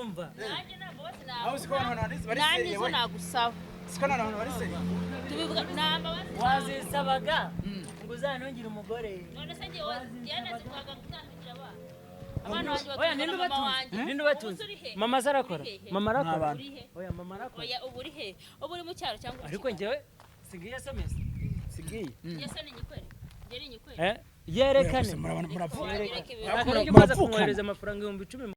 umva nanjye ntabwo bose aho siko abantu bari nanjye seriye zo we nagusaba siko abantu bari seriye tubivuga namba wazisabaga ngo uzanongire umugore none se ngiye Diana zivuga kuzanira abana oya ninde ubatunze ninde ubatunze mama zarakora mama arakora oya mama arakora oya uburi he uburi mu cyaro cyangwa ariko njyewe sigiye SMS sigiye yese ni nyikwere ngeri nyikwere yerekane muravuka maze kumwohereza amafaranga 10,000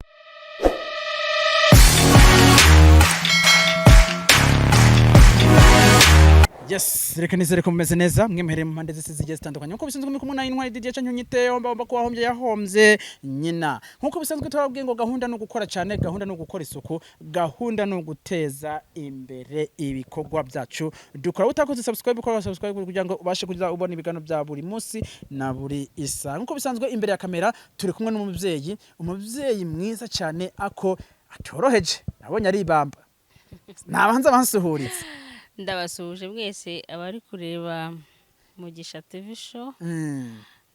Yes, reka nizere ko mumeze neza mwemereye mu mpande zose zigiye zitandukanye nkuko bisanzwe kumwe na intwari DJ Cyanyunyite omba ko wahombye yahombye nyina nkuko bisanzwe turabwiye ngo gahunda no gukora cyane gahunda no gukora isuku gahunda no guteza imbere ibikorwa byacu dukora utakoze subscribe kugira ngo ubashe kugira ubona ibigano bya buri munsi na buri isa nkuko bisanzwe imbere ya kamera turi kumwe umubyeyi mwiza cyane ako atoroheje nabonye ari ibamba nabanza bansuhuritse ndabasuje mwese abari kureba Mugisha TV show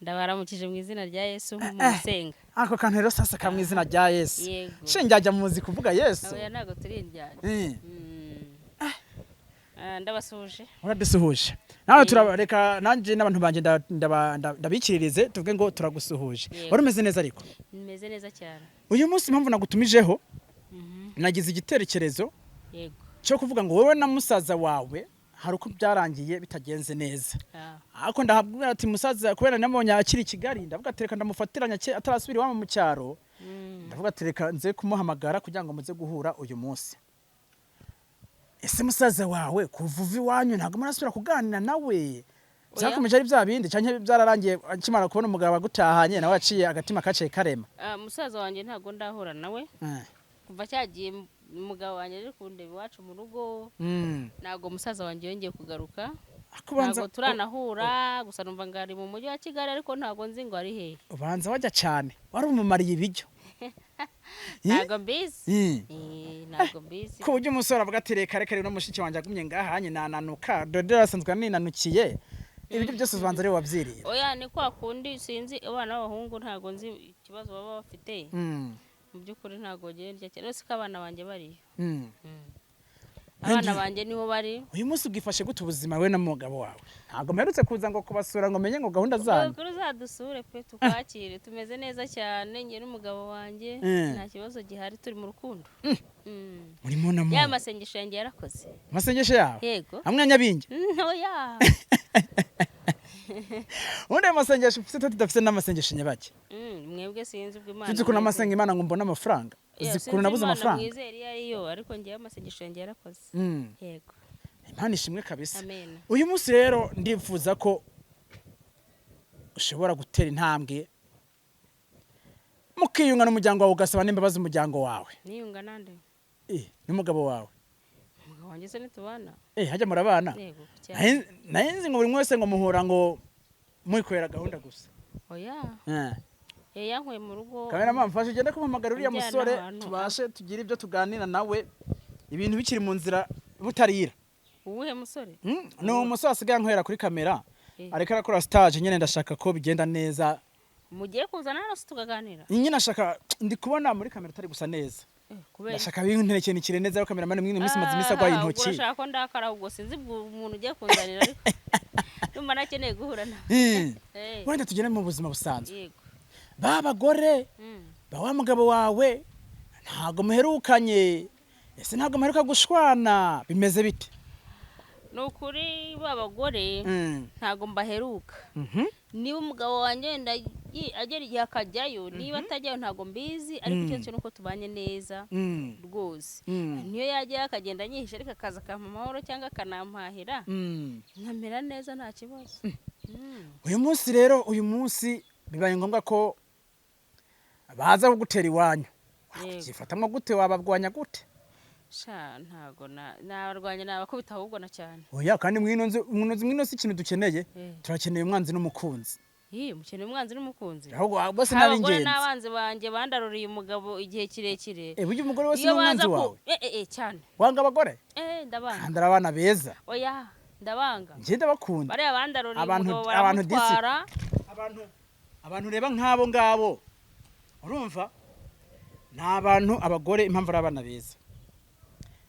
ndabaramukije mu izina rya Yesu musenga ako kantu rero sasa kamwe izina rya Yesu shinjajya muzi kuvuga Yesu oya nago turindyanye ndabasuje uradusuhuje nawe turareka nanje n'abantu banje ndabikiririze tuvuge ngo turagusuhuje wari umeze neza ariko nimeze neza cyane uyu munsi impamvu nagutumijeho nagize igitekerezo yego cyo kuvuga ngo wowe na musaza wawe hari uko byarangiye bitagenze neza ariko ndahabwira ati musaza kubera namubonye akiri Kigali ndavuga tereka ndamufatiranya atarasubira iwabo mu cyaro ndavuga tereka nze kumuhamagara kugira ngo muze guhura uyu munsi ese musaza wawe kuvuva iwanyu ntabwo murasubira kuganira nawe byakomeje ari bya bindi cyane byararangiye akimara kubona umugabo agutahanye nawe aciye agatima kaciye karema musaza wanjye ntabwo ndahura nawe kuva cyagiye umugabo wanjye ari kundeba iwacu mu rugo ntabwo musaza wanjye yongeye kugaruka ntabwo turanahura gusa numva ngo ari mu mujyi wa Kigali ariko ntabwo nzi ngo ari hehe ubanza wajya cyane wari umumariye ibiryo ntabwo mbizi ko ujya umusore avuga ati reka reka no mushiki wanjye agumye ngaha hanye nananuka dode rasanzwe ninanukiye ibiryo byose ubanza ari wabyiriye oya ni kwa kundi sinzi abana b'abahungu ntabwo nzi ikibazo baba bafite mu by'ukuri ntabwo genda cyane siko abana banjye bari abana banjye niho bari uyu munsi ubwifashe gute ubuzima we na mugabo wawe ntabwo mperutse kuza ngo kubasura ngo menye ngo gahunda zanyu kuri zadusure pe tukakire tumeze neza cyane nge n'umugabo wanjye nta kibazo gihari turi mu rukundo muri munamo ya masengesho yanjye yarakoze masengesho yawe yego hamwe nyabinge oya undi masengesho ufite tudafite n'amasengesho nyabake mwebwe sinzi ubwo Imana zikuna amasenga Imana ngo mbona amafaranga zikuna nabuze amafaranga mwizeri ariyo ariko ngiye amasengesho yanjye yarakoze yego Imana ishimwe kabisa amen uyu munsi rero ndifuza ko ushobora gutera intambwe mukiyunga n'umuryango wawe ugasaba n'imbabazi umuryango wawe niyunga nande n'umugabo wawe umugabo wanjye se nitubana hajya murabana yego nayenze ngo buri mwese ngo muhura ngo mwikorera gahunda gusa oya yankuye mu rugo kamera mfashe ugende kumpamagara uriya musore tubashe tugira ibyo tuganira nawe ibintu bikiri mu nzira butarira uwuhe musore ni umusore asigaye ankorera kuri kamera ariko arakora stage nyine ndashaka ko bigenda neza mugiye kuzana hano tukaganira nyine ashaka ndi kubona muri kamera utari gusa neza ndashaka binterekeye nikire neza kamera mane mwine minsi maze imisi agwaye intoki urashaka ko ndakara ubwo sinzi umuntu ugiye kunzanira ariko numva nakeneye guhura na wenda tugene mu buzima busanzwe yego babagore bawa mugabo wawe ntago muherukanye ese ntago muheruka gushwana bimeze bite nukuri babagore ntago mbaheruka niba umugabo wanjye agera igihe akajyayo niba atajyayo ntago mbizi ariko icyo nuko tubanye neza rwose niyo yajyayo akagenda anyihisha ariko akaza akampa amahoro cyangwa akanampahira nkamera neza nta kibazo uyu munsi bibaye ngombwa ko baza kugutera iwanyu wakifatamwe gute wababwanya gute ntago nabarwanya nabakubita ahubwo na cyane oya kandi mwino si ikintu dukeneye turakeneye umwanzi n'umukunzi mukeneye umwanzi n'umukunzi ahubwo bose n'abingenzi n'abanzi banjye bandaruriye umugabo igihe kirekire burya umugore wese n'umwanzi wawe cyane wanga abagore ndabanga kandi abana beza oya ndabanga njye ndabakunda bariya bandaruriye umugabo baramutwara abantu reba nk'abo ngabo urumva nta bantu abagore impamvu ari abana beza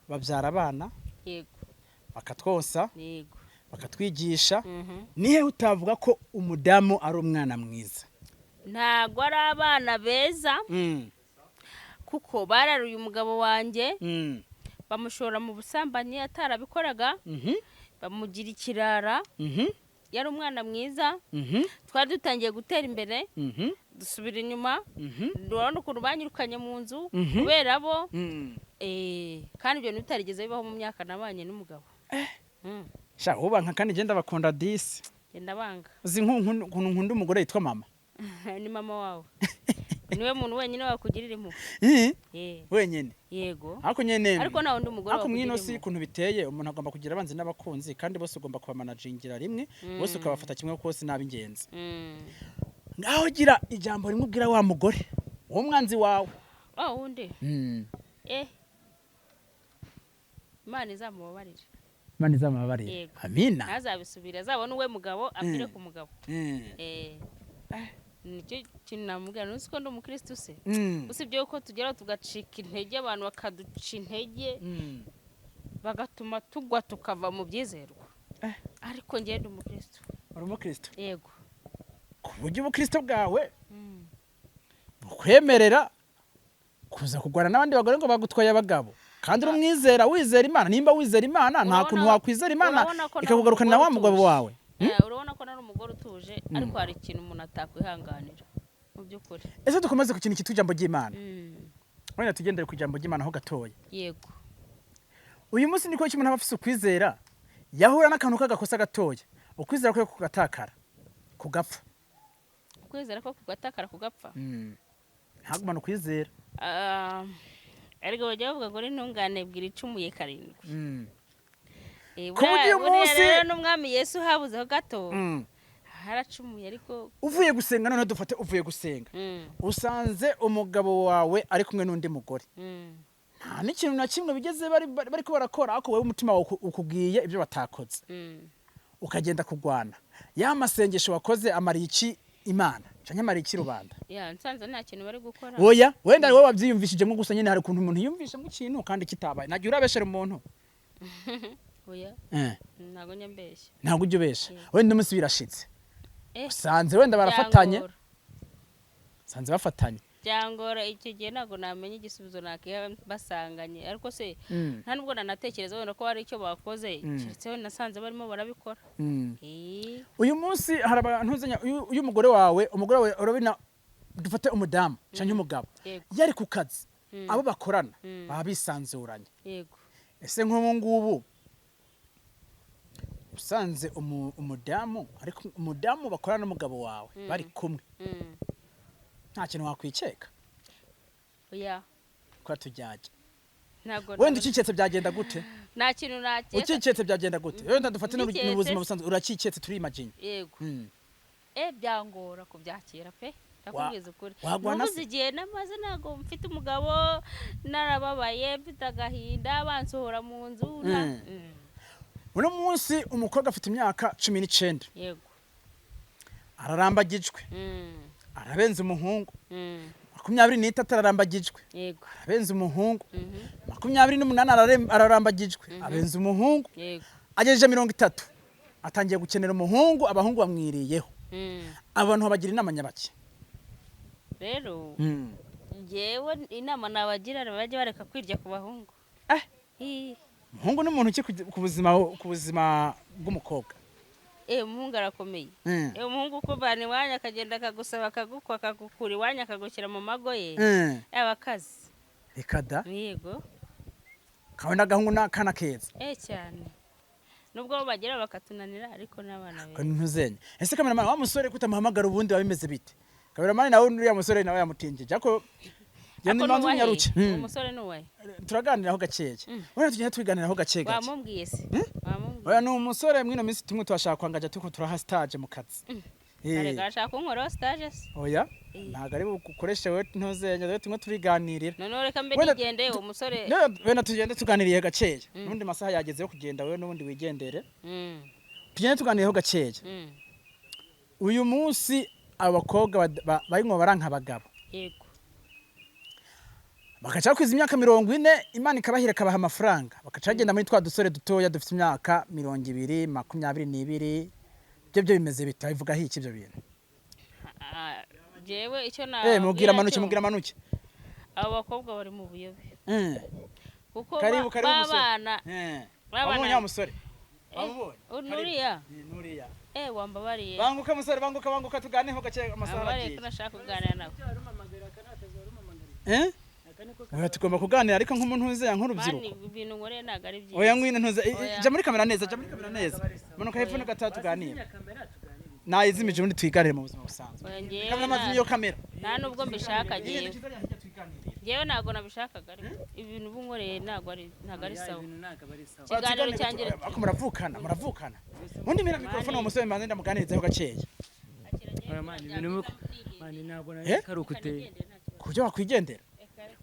babyara abana yego bakatwosa yego bakatwigisha nihe utavuga ko umudamu ari umwana mwiza ntago ari abana beza kuko bararuye umugabo wanjye bamushora mu busambanyi atarabikoraga bamugira ikirara yari umwana mwiza twari dutangiye gutera imbere dusubira inyuma urabona ukuntu banyirukanye mu nzu kubera bo kandi ibyo ntibitarigeze bibaho mu myaka nabanye n'umugabo sha ubanka kandi genda bakunda disi genda banga uzi ukuntu nkunda umugore yitwa mama ni mama wawe niwe muntu wenyine wakugirira impuhwe wenyine yego ariko nyene ariko nawe undi mugore ariko mwino si ukuntu biteye umuntu agomba kugira abanzi n'abakunzi kandi bose ugomba kubamanagingira rimwe bose ukabafata kimwe kose n'abingenzi ngaho gira ijambo rimwe ubwira wa mugore uwo mwanzi wawe wundi Imana izamubabarire Imana izamubabarire amina ntazabisubire azabona uwe mugabo apfire ku mugabo nicyo kintu namubwira nuzi ko ndi umukristo se usibye ko tugera tugacika intege abantu bakaduca intege bagatuma tugwa tukava mu byizerwa ariko njye ndi umukristo uri umukristo yego ku buryo ubukristo bwawe bukwemerera kuza kugwana n'abandi bagore ngo bagutwaye abagabo kandi uri umwizera wizera Imana nimba wizera Imana nta kuntu wakwizera Imana ikakugarukanira wa mugabo wawe urabona ko nari umugore utuje ariko hari ikintu umuntu atakwihanganira mu by'ukuri ese dukomeze ku kintu cyitwa ijambo ry'Imana wenda tugendere ku ijambo ry'Imana ho gatoya yego uyu munsi niko umuntu aba afise ukwizera yahura n'akantu k'agakosa gatoya ukwizera kwe kugatakara kugapfa ukwizera ko kugatakara kugapfa ntabwo umuntu kwizera ariko bajya bavuga ngo n'intungane bwira icumuye karindwi ku buryo umunsi n'umwami Yesu habuzeho gato haracumuye ariko uvuye gusenga none dufate uvuye gusenga usanze umugabo wawe ari kumwe n'undi mugore nta n'ikintu na kimwe bigeze bari ko barakora ariko wowe umutima wawe ukubwiye ibyo batakoze ukagenda kugwana ya masengesho wakoze amariye iki Imana canke amariye iki rubanda nsanze nta kintu bari gukora oya wenda wowe wabyiyumvishije ngo gusa nyene hari ukuntu umuntu yumvisha mu kintu kandi kitabaye nagiye urabeshera umuntu oya ntago nyambeshya ntago ujye ubesha wenda umunsi birashitse usanze wenda barafatanye sanze bafatanye byangora icyo gihe ntago namenye igisubizo nakiha basanganye ariko se nta nubwo nanatekereza wenda ko hari icyo bakoze kiretse wenda nasanze barimo barabikora uyu munsi hari abantu uzenya uyu mugore wawe urabina dufate umudamu canke umugabo yari ku kazi abo bakorana baba bisanzuranye yego ese nk'ubu ngubu usanze umudamu ariko umudamu bakorana n'umugabo wawe bari kumwe nta kintu wakwikeka oya kwa tujyaje ntago wenda ukiketse byagenda gute nta kintu nakeka ukiketse byagenda gute wenda dufate n'ubuzima busanzwe urakiketse turi imagine yego byangora kubyakira pe ndakubwiza ukuri nubuze igihe namaze ntago mfite umugabo narababaye mfite agahinda bansohora mu nzu uno munsi umukobwa afite imyaka 19 yego ararambagijwe arabenze umuhungu 23 ararambagijwe yego arabenze umuhungu 28 ararambagijwe abenze umuhungu yego agejeje 30 atangiye gukenera umuhungu abahungu bamwiriyeho abantu babagira inama nyabaki rero jewe inama nabagira bajye bareka kwirya ku bahungu umuhungu n'umuntu ki ku buzima bw'umukobwa umuhungu arakomeye umuhungu uko bane wanya akagenda akagusaba akagukwa akagukura iwanya akagushyira mu mago ye y'abakazi reka da yego kabona agahungu n'akana keza cyane nubwo bagira bakatunanira ariko n'abana be ntuzenye ese kameramani wa musore kutamuhamagara ubundi babimeze bite kameramani nawe uriya musore nawe yamutingeje ako yandi manzu nyaruke umusore nuwaye turaganiraho gakeya wenda tugenda twiganiraho gakeya wamubwiye se oya ni umusore mwino minsi tumwe twashaka kwangaje tuko turaha stage mu kazi arega ashaka unkora stage se oya ntago ari bukoreshe we ntuzenye rero tumwe turiganirira none reka mbe nigende uwo musore wenda tugende tuganiriye gakeya nundi masaha yageze yo kugenda wewe nubundi wigendere tugende tuganiriyeho gakeya uyu munsi abakobwa barimwo baranka abagabo yego bakaca kwiza imyaka 40 Imana ikabahira kabaha amafaranga bakaca bagenda muri twa dusore dutoya dufite imyaka 20 22 byo bimeze bitabivuga hiki ibyo bintu jewe icyo na mugira manuki abo bakobwa bari mu buyobe kuko karibu babana babana musore nuriya wambabariye banguka musore banguka tuganeho gace amasaha agiye nashaka kuganira nawe tugomba kuganira ariko nk'umuntu uzeye nk'urubyiruko ibintu ngore naga ari byiza oya ngwino ntuze ja muri kamera neza manuka hepfo no gatatu tuganira nayizimije ubundi twiganire mu buzima busanzwe kamera mazi yo kamera nta nubwo mbishaka jewe nago nabishakaga ariko ibintu bunkoreye nago ari sawa kiganiro cyanjye ako muravukana undi mira mikrofone mu musore manze ndamuganirizaho gaceya mani ntabwo nakarukute kubyo wakwigendera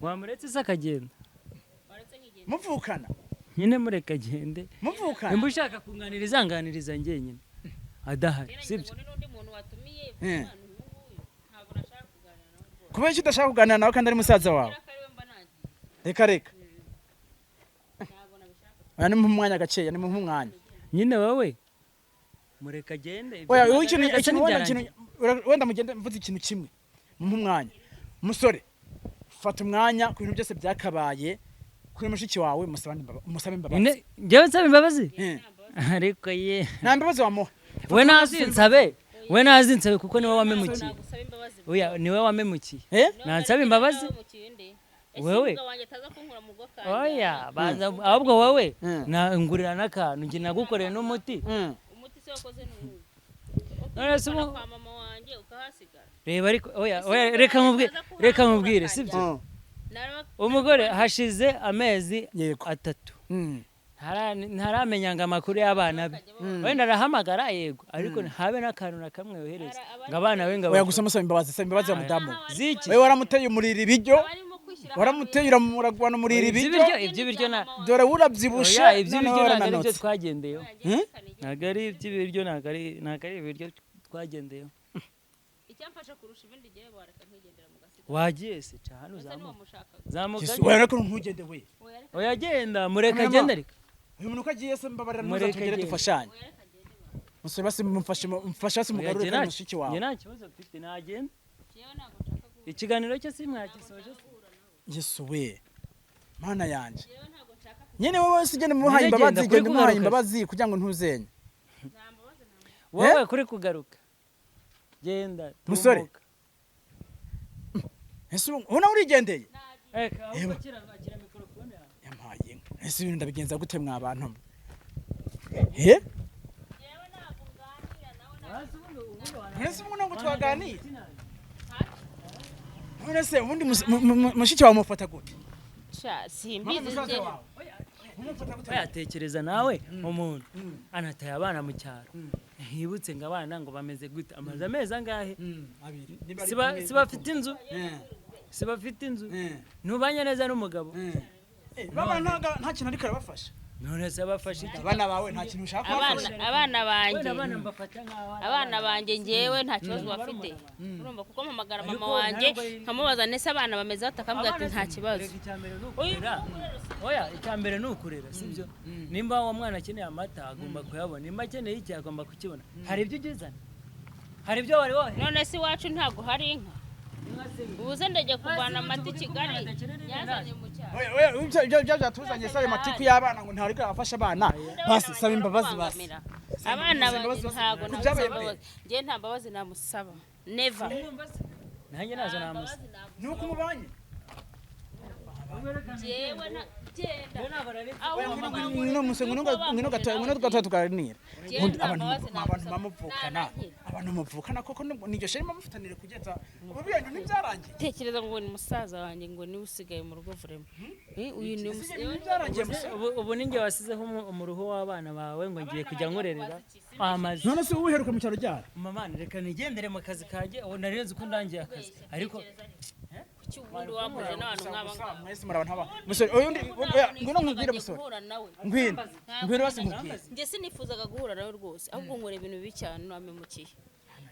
wamuretse se akagenda muvukana nyine mureka agende muvukana nimba ushaka kunganiriza nganiriza njye nyine adahari sibyo kubera icyo udashaka kuganira nawe kandi ari musaza wawe reka ni mu mwanya gaceya ni mu mwanya nyine wowe mureka agende oya ikintu wenda mugende mvuze ikintu kimwe mu mwanya musore fata umwanya ku bintu byose byakabaye kuri mushiki wawe musabe imbabazi njyewe nsaba imbabazi ariko ye nta mbabazi wamuha we nazinsabe kuko niwe wamemukiye oya niwe wamemukiye nansaba imbabazi wewe oya baza ahubwo wowe ngurira n'akantu njye nagukoreye n'umuti se wakoze n'ubu kwa mama wanjye ukahasigara reba ariko oya reka mubwire sibyo umugore hashize amezi 3 ntaramenya ngo amakuru y'abana be wenda arahamagara yego ariko habe n'akantu na kamwe yohereza ngo abana we ngo oya gusa musaba imbabazi ya mudamu wewe waramuteye umurira ibiryo waramuteye uramuragwana umurira ibyo biryo na dore urabyibusha ibyo biryo ntabwo twagendeyo ntabwo ari iby'ibiryo ntabwo ari ibiryo twagendeyo icyamfasha kurusha ibindi gihe bareka nkigendera mu gasiko wagiye se cyane zamuka oya ariko ntugende we oya genda mureka agenda ariko uyu muntu ukagiye se mbabarira ntuzatugere dufashanye musore basi mufasha se mugarure kandi mushiki wawe nta kibazo mfite nagenda ikiganiro cyo simwagisoje Yesu we mana yanje nyene wowe sigene muhaye imbabazi gende muhaye imbabazi kugira ngo ntuzenye wowe kuri kugaruka genda musore ese ubona urigendeye akira mikrofone yampaye ese ibintu ndabigenza gute mwa bantu yewe ntabwo nganira nawe ese umuntu ngo twaganire none se ubundi mushiki wawe mufata gute simbizi yatekereza nawe umuntu anataye abana mu cyaro hibutse ngo abana ngo bameze gute amaze amezi angahe sibafite inzu ntubanye neza n'umugabo baba nta kintu ariko arabafasha none se abafashe iki abana bawe nta kintu ushaka kubafasha abana banjye ngewe nta kibazo bafite urumva kuko mpamagara mama wanjye nkamubaza nese abana bameze batakambwira ati nta kibazo oya icyambere ni ukurera sibyo nimba uwo mwana akeneye amata agomba kuyabona nimba akeneye iki agomba kukibona hari ibyo ugezana hari ibyo wari wohe none se iwacu ntabwo hari inka ubuze ndajya kuvana amata i Kigali yazanye mu cyaro ibyo byatuzanye sabe matiku y'abana ngo ntariko afasha abana basi saba imbabazi basi abana ntago namusaba ngiye nta mbabazi namusaba never nanjye nazo namusaba nuko mubanye jewe na ngino gato tuganira abantu bamuvukana koko niryo shema mufitanire kugeza ubu bintu ntibyarangiye tekereza ngo ni musaza wanjye ngo ni usigaye mu rugo vrema uyu ni ubu ninjye wasizeho umuruho w'abana bawe ngo ngiye kujya nkorerera amazi none se uheruka mu cyaro ryari mama reka nigendere mu kazi kaje ubu narenze uko ndangiye akazi ariko cyubundi wamuje n'abantu nk'aba mwese murabana musore uyu ngwino nkubwire musore ngwino basi nkubwire nge sinifuzaga guhura nawe rwose ahubwo nkora ibintu bibi cyane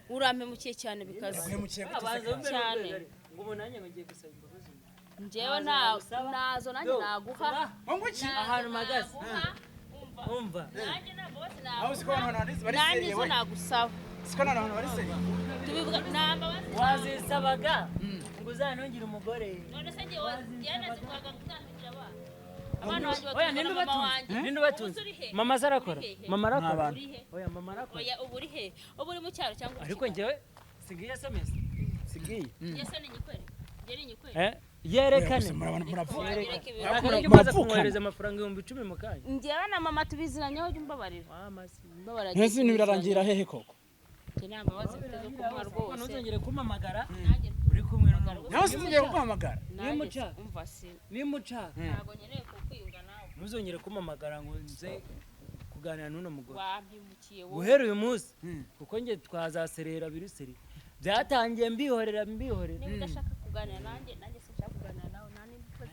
urampemukiye cyane bikaze urampemukiye cyane ngo nanjye ngiye gusaba imbabazi njyewe nazo nanjye naguha Munguki ahantu magaze umva nanjye ntabwo bose aho siko abantu bari nanjye seriye zo we nagusaba siko abantu bari seriye tubivuga namba wazisabaga ngo uzanongere umugore none se njye nazikwaga gutandikira abana oya ninde ubatunze ninde ubatunze mama zarakora mama arakora uri he oya mama arakora oya ubu uri he ubu uri mu cyaro cyangwa ariko njyewe singiye SMS singiye yese ni nyikwere njye ni nyikwere yerekane muravuga akaryo maze kumwohereza amafaranga 10,000 mu kanya njyewe na mama tubiziranyeho jya umbabarira mbabarira Mwese ibintu birarangira hehe koko njye nta mbabazi mfite zo kumwa rwose ntuzongere kumpamagara nanjye uri kumwe n'umugore nawe singiye kuguhamagara nanjye umva si nimuca ntabwo nkeneye kukwiyunga nawe ntuzongere kumpamagara ngo nze kuganira n'uno mugore wampimukiye wowe guhera uyu munsi kuko njye twazaserera biruseri byatangiye mbihorera niba udashaka kuganira nanjye sinshaka kuganira nawe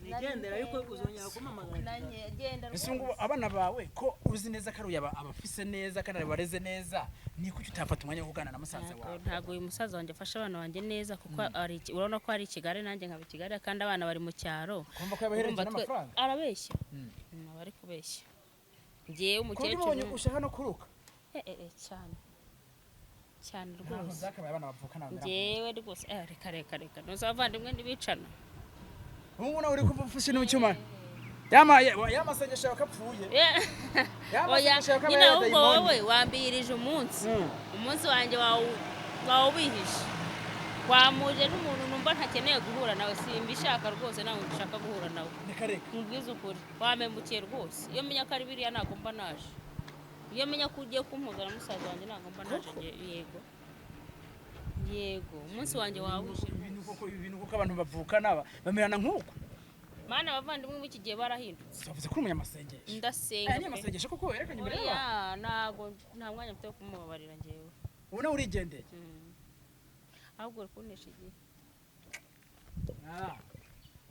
nigendera ariko uzongera kumpamagara nanjye genda ese ngo abana bawe ko uzi neza ko ari abafise neza kandi bareze neza ni kuki utafata umwanya wo kuganira na musaza wawe ntabwo uyu musaza wanjye afasha abana banjye neza kuko urabona ko ari i Kigali nanjye nkaba i Kigali kandi abana bari mu cyaro kumva ko yabahereje n'amafaranga arabeshya bari kubeshya ngewe umukecuru ko ubonye ushaka no kuruka cyane ntabwo rwose zakabaye abana bavukana ngewe rwose reka ntuzavandimwe ntibicana ubu nawe uri kuva ufashe n'icyuma yamasengesho yawe kapfuye oya nyine ahubwo wowe wambirije umunsi wanjye wawubihishe wamuje n'umuntu numva ntakeneye guhura nawe simbishaka rwose ntabwo nshaka guhura nawe mubwize ukuri wamembukiye rwose iyo menya ko ari biriya ntabwo mba naje iyo menya ko ugiye kumpuzana musaza wanjye ntabwo mba naje yego umunsi wanjye wawuje ibintu kuko abantu bavukana bamerana nk'uko mana abavandimwe b'iki gihe barahindutse bavuze ko uri umunyamasengesho ndasenga ni amasengesho kuko werekanye imbere y'abantu ntabwo nta mwanya mfite wo kumubabarira ngewe ubu nawe urigendeye ahubwo uri kuntisha igihe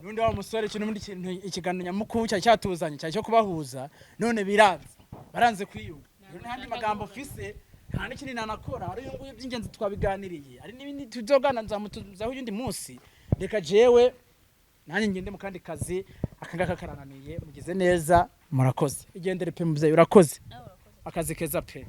n'undi wa musore kintu ikiganiro nyamukuru cyari cyatuzanye cyari cyo kubahuza none baranze kwiyunga n'andi magambo ufise nta n'ikindi nanakora ari uyu nguyu by'ingenzi twabiganiriye ari n'ibindi tuzogana nzamutuzaho undi munsi reka jewe nanjye ngende mu kandi kazi akangaka karananiye mugize neza murakoze igendere pe mubyeyi urakoze akazi keza pe